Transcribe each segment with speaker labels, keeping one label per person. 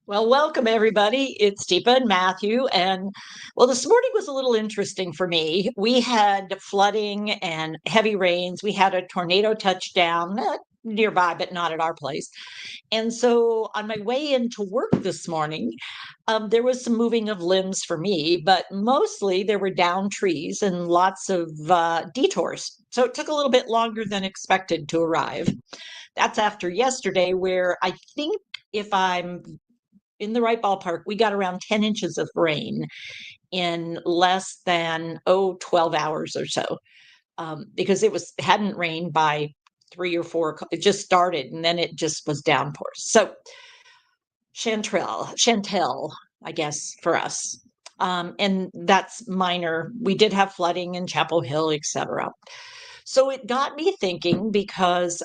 Speaker 1: Well, welcome everybody. It's Teepa and Matthew. And well, this morning was a little interesting for me. We had flooding and heavy rains. We had a tornado touchdown nearby, but not at our place. And so on my way into work this morning, there was some moving of limbs for me, but mostly there were down trees and lots of detours. So it took a little bit longer than expected to arrive. That's after yesterday, where I think if I'm in the right ballpark, we got around 10 inches of rain in less than 12 hours or so, because it hadn't rained by 3 or 4. It just started and then it just was downpours. So Chantel, I guess, for us. And that's minor. We did have flooding in Chapel Hill, etc. So it got me thinking because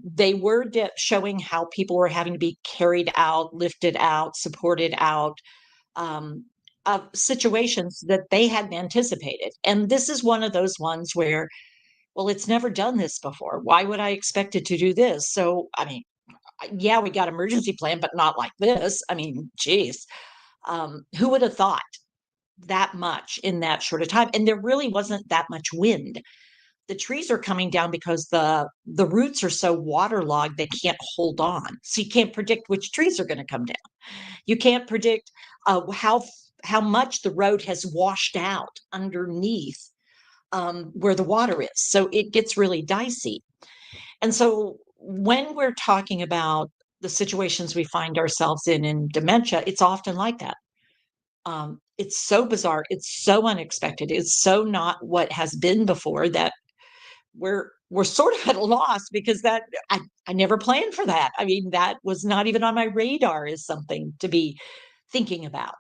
Speaker 1: they were showing how people were having to be carried out, lifted out, supported out um, of situations that they hadn't anticipated. And this is one of those ones where, well, it's never done this before. Why would I expect it to do this? So, I mean, yeah, we got emergency plan, but not like this. I mean, geez, who would have thought that much in that short of time? And there really wasn't that much wind. The trees are coming down because the roots are so waterlogged they can't hold on. So you can't predict which trees are going to come down. You can't predict how much the road has washed out underneath where the water is. So it gets really dicey. And so when we're talking about the situations we find ourselves in dementia, it's often like that. It's so bizarre. It's so unexpected. It's so not what has been before that we're sort of at a loss because I never planned for that. I mean, that was not even on my radar as something to be thinking about.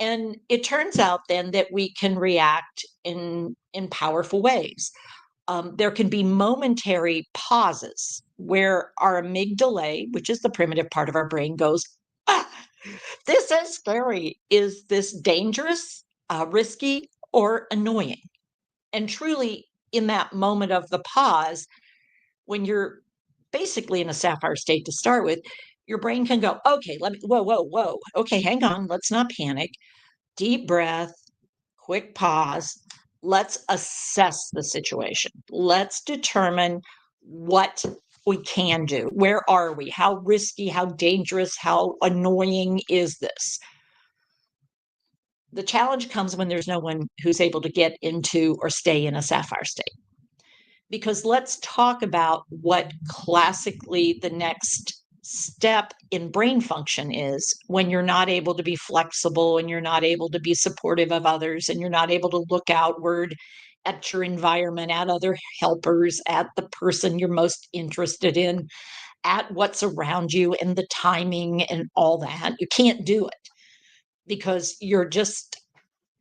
Speaker 1: And it turns out then that we can react in powerful ways. There can be momentary pauses where our amygdala, which is the primitive part of our brain, goes, ah, this is scary. Is this dangerous, risky, or annoying? And truly, in that moment of the pause, when you're basically in a sapphire state to start with, your brain can go, okay, whoa. Okay, hang on. Let's not panic. Deep breath, quick pause. Let's assess the situation. Let's determine what we can do. Where are we? How risky, how dangerous, how annoying is this? The challenge comes when there's no one who's able to get into or stay in a sapphire state. Because let's talk about what classically the next step in brain function is when you're not able to be flexible and you're not able to be supportive of others and you're not able to look outward at your environment, at other helpers, at the person you're most interested in, at what's around you and the timing and all that. You can't do it because you're just,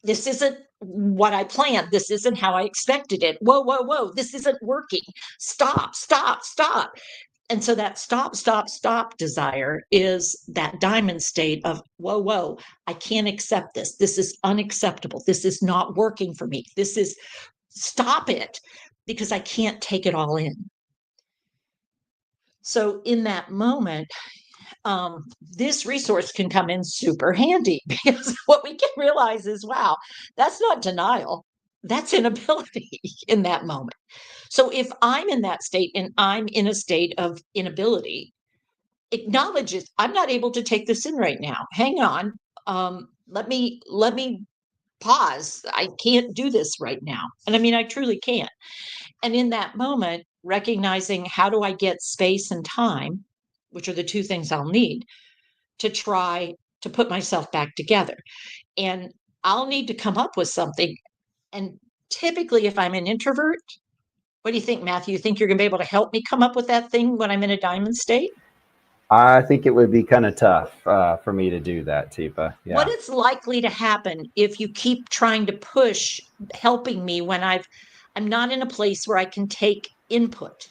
Speaker 1: this isn't what I planned. This isn't how I expected it. Whoa. This isn't working. Stop. And so that stop desire is that diamond state of, whoa, I can't accept this. This is unacceptable. This is not working for me. Stop it, because I can't take it all in. So in that moment, this resource can come in super handy because what we can realize is, wow, that's not denial. That's inability in that moment. So if I'm in that state and I'm in a state of inability, acknowledge it. I'm not able to take this in right now. Hang on. Let me pause. I can't do this right now. And I mean, I truly can't. And in that moment, recognizing how do I get space and time, which are the two things I'll need to try to put myself back together. And I'll need to come up with something. And typically, if I'm an introvert, what do you think, Matthew? You think you're going to be able to help me come up with that thing when I'm in a diamond state?
Speaker 2: I think it would be kind of tough for me to do that, Teepa.
Speaker 1: What
Speaker 2: Yeah.
Speaker 1: is likely to happen if you keep trying to push helping me when I'm not in a place where I can take input?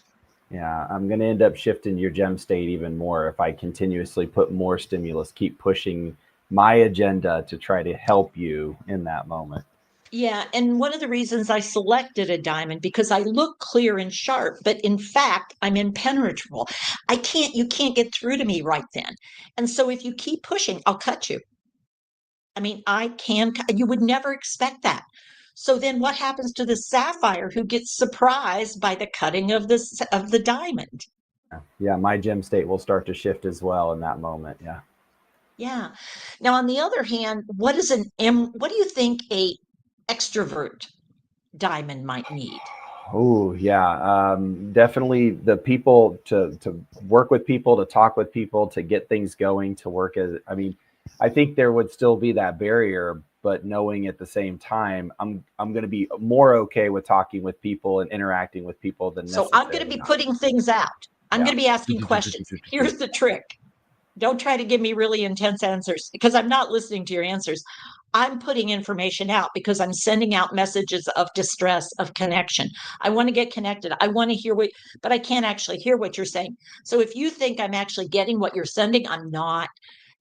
Speaker 2: Yeah. I'm going to end up shifting your gem state even more if I continuously put more stimulus, keep pushing my agenda to try to help you in that moment.
Speaker 1: Yeah, and one of the reasons I selected a diamond because I look clear and sharp, but in fact, I'm impenetrable. You can't get through to me right then. And so if you keep pushing, I'll cut you. I mean, you would never expect that. So then what happens to the sapphire who gets surprised by the cutting of the diamond?
Speaker 2: Yeah, my gem state will start to shift as well in that moment. Yeah.
Speaker 1: Yeah. Now, on the other hand, what do you think a extrovert diamond might need?
Speaker 2: Oh yeah, definitely the people to work with people, to talk with people, to get things going, to work as. I mean, I think there would still be that barrier, but knowing at the same time, I'm going to be more okay with talking with people and interacting with people than
Speaker 1: So I'm going to
Speaker 2: necessarily
Speaker 1: be
Speaker 2: not.
Speaker 1: putting things out. I'm
Speaker 2: Yeah.
Speaker 1: going to be asking questions. Here's the trick. Don't try to give me really intense answers because I'm not listening to your answers. I'm putting information out because I'm sending out messages of distress, of connection. I want to get connected. I want to hear but I can't actually hear what you're saying. So if you think I'm actually getting what you're sending, I'm not.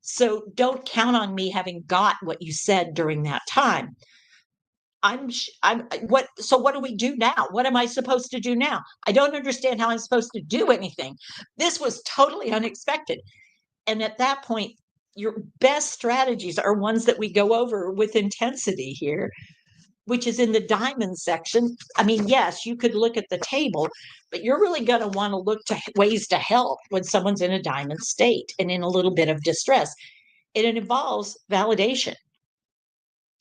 Speaker 1: So don't count on me having got what you said during that time. So what do we do now? What am I supposed to do now? I don't understand how I'm supposed to do anything. This was totally unexpected. And at that point, your best strategies are ones that we go over with intensity here, which is in the diamond section. I mean, yes, you could look at the table, but you're really going to want to look to ways to help when someone's in a diamond state and in a little bit of distress. And it involves validation.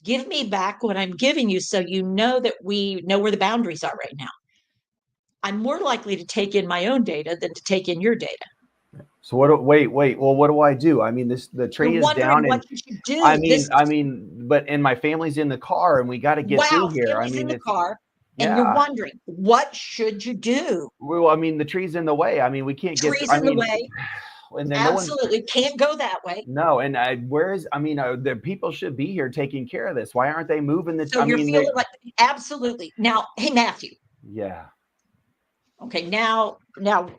Speaker 1: Give me back what I'm giving you so you know that we know where the boundaries are right now. I'm more likely to take in my own data than to take in your data.
Speaker 2: So wait. Well, what do I do? I mean, the
Speaker 1: You're
Speaker 2: tree is
Speaker 1: wondering
Speaker 2: down,
Speaker 1: what
Speaker 2: and
Speaker 1: you should do.
Speaker 2: but and my family's in the car, and we got to get through
Speaker 1: Wow,
Speaker 2: here. I
Speaker 1: family's in
Speaker 2: mean,
Speaker 1: the
Speaker 2: it's
Speaker 1: car, and you're
Speaker 2: yeah.
Speaker 1: wondering, what should you do?
Speaker 2: Well, I mean, the tree's in the way. I mean, we can't get through.
Speaker 1: Trees
Speaker 2: I
Speaker 1: in the
Speaker 2: mean,
Speaker 1: way.
Speaker 2: and then no one.
Speaker 1: Absolutely. Can't go that way.
Speaker 2: No, and where is? I mean, the people should be here taking care of this. Why aren't they moving the?
Speaker 1: So
Speaker 2: I
Speaker 1: you're
Speaker 2: mean, they.
Speaker 1: feeling like, absolutely. Now, hey, Matthew.
Speaker 2: Yeah.
Speaker 1: Okay, now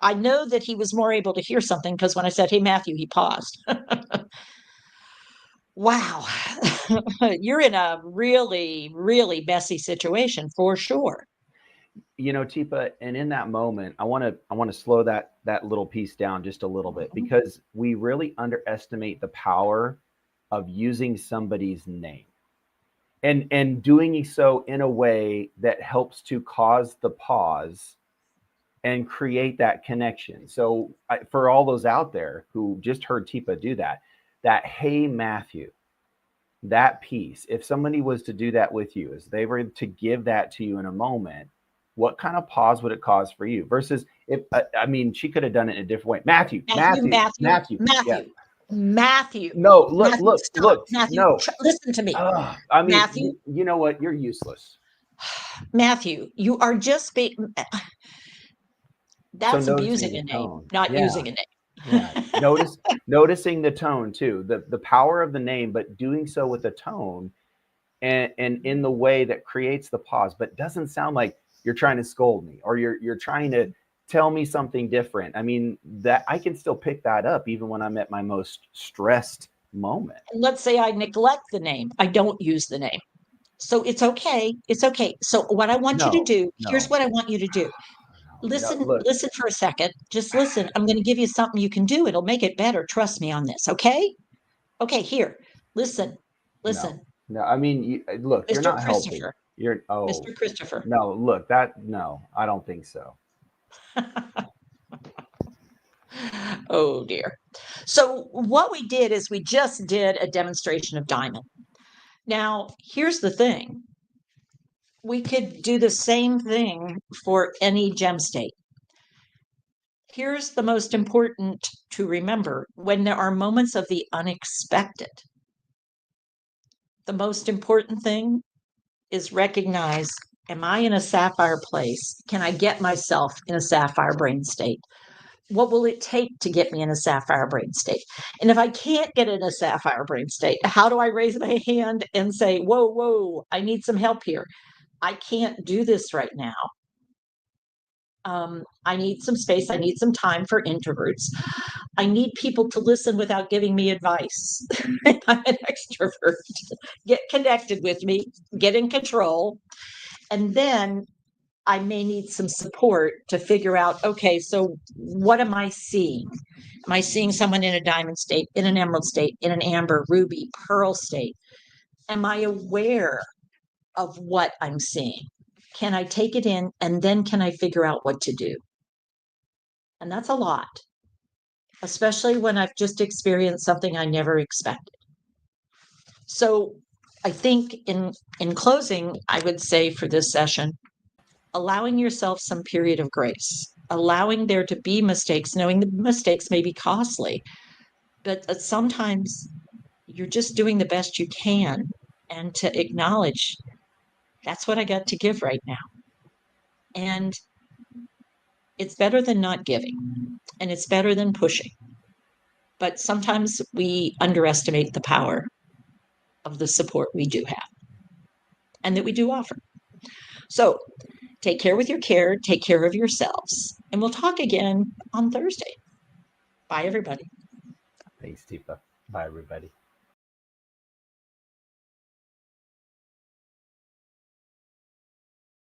Speaker 1: I know that he was more able to hear something because when I said, hey, Matthew, he paused. Wow. You're in a really, really messy situation for sure.
Speaker 2: Teepa, and in that moment, I want to slow that little piece down just a little bit
Speaker 1: Mhm.
Speaker 2: because we really underestimate the power of using somebody's name and doing so in a way that helps to cause the pause and create that connection. So for all those out there who just heard Teepa do that hey Matthew, that piece, if somebody was to do that with you, as they were to give that to you in a moment, what kind of pause would it cause for you? Versus if I mean, she could have done it in a different way. Matthew,
Speaker 1: Matthew,
Speaker 2: Matthew,
Speaker 1: Matthew,
Speaker 2: Matthew. Yeah.
Speaker 1: Matthew, Matthew,
Speaker 2: No, look,
Speaker 1: Matthew,
Speaker 2: look,
Speaker 1: stop.
Speaker 2: look.
Speaker 1: Matthew,
Speaker 2: No.
Speaker 1: listen to me.
Speaker 2: I mean,
Speaker 1: Matthew,
Speaker 2: you know what? You're useless.
Speaker 1: Matthew, you are just being,
Speaker 2: So
Speaker 1: that's
Speaker 2: noticing
Speaker 1: abusing
Speaker 2: the
Speaker 1: a name,
Speaker 2: tone.
Speaker 1: not
Speaker 2: Yeah.
Speaker 1: using a
Speaker 2: Yeah.
Speaker 1: name.
Speaker 2: Noticing the tone too. The power of the name, but doing so with a tone and in the way that creates the pause, but doesn't sound like you're trying to scold me or you're trying to tell me something different. I mean, that I can still pick that up even when I'm at my most stressed moment.
Speaker 1: And let's say I neglect the name, I don't use the name. So it's okay. It's okay. So what I want you to
Speaker 2: No,
Speaker 1: do, here's
Speaker 2: no,
Speaker 1: what I want you to do.
Speaker 2: no.
Speaker 1: Listen,
Speaker 2: Look,
Speaker 1: listen for a second. Just listen. I'm going to give you something you can do. It'll make it better. Trust me on this. Okay. Okay. Here, listen,
Speaker 2: no,
Speaker 1: listen,
Speaker 2: no. I mean, look, you're
Speaker 1: Mr.
Speaker 2: not helping.
Speaker 1: Christopher,
Speaker 2: You're
Speaker 1: Mr. Christopher.
Speaker 2: no. Look, no, I don't think so.
Speaker 1: Oh dear. So what we did is we just did a demonstration of diamond. Now, here's the thing. We could do the same thing for any gem state. Here's the most important to remember when there are moments of the unexpected. The most important thing is recognize, am I in a sapphire place? Can I get myself in a sapphire brain state? What will it take to get me in a sapphire brain state? And if I can't get in a sapphire brain state, how do I raise my hand and say, whoa, whoa, I need some help here? I can't do this right now. I need some space. I need some time for introverts. I need people to listen without giving me advice. I'm an extrovert. Get connected with me, get in control. And then I may need some support to figure out, okay, so what am I seeing? Am I seeing someone in a diamond state, in an emerald state, in an amber, ruby, pearl state? Am I aware of what I'm seeing? Can I take it in and then can I figure out what to do? And that's a lot, especially when I've just experienced something I never expected. So I think in closing, I would say for this session, allowing yourself some period of grace, allowing there to be mistakes, knowing the mistakes may be costly, but sometimes you're just doing the best you can, and to acknowledge that's what I got to give right now. And it's better than not giving, and it's better than pushing. But sometimes we underestimate the power of the support we do have and that we do offer. So take care with your care, take care of yourselves, and we'll talk again on Thursday. Bye, everybody.
Speaker 2: Thanks, Teepa. Bye, everybody.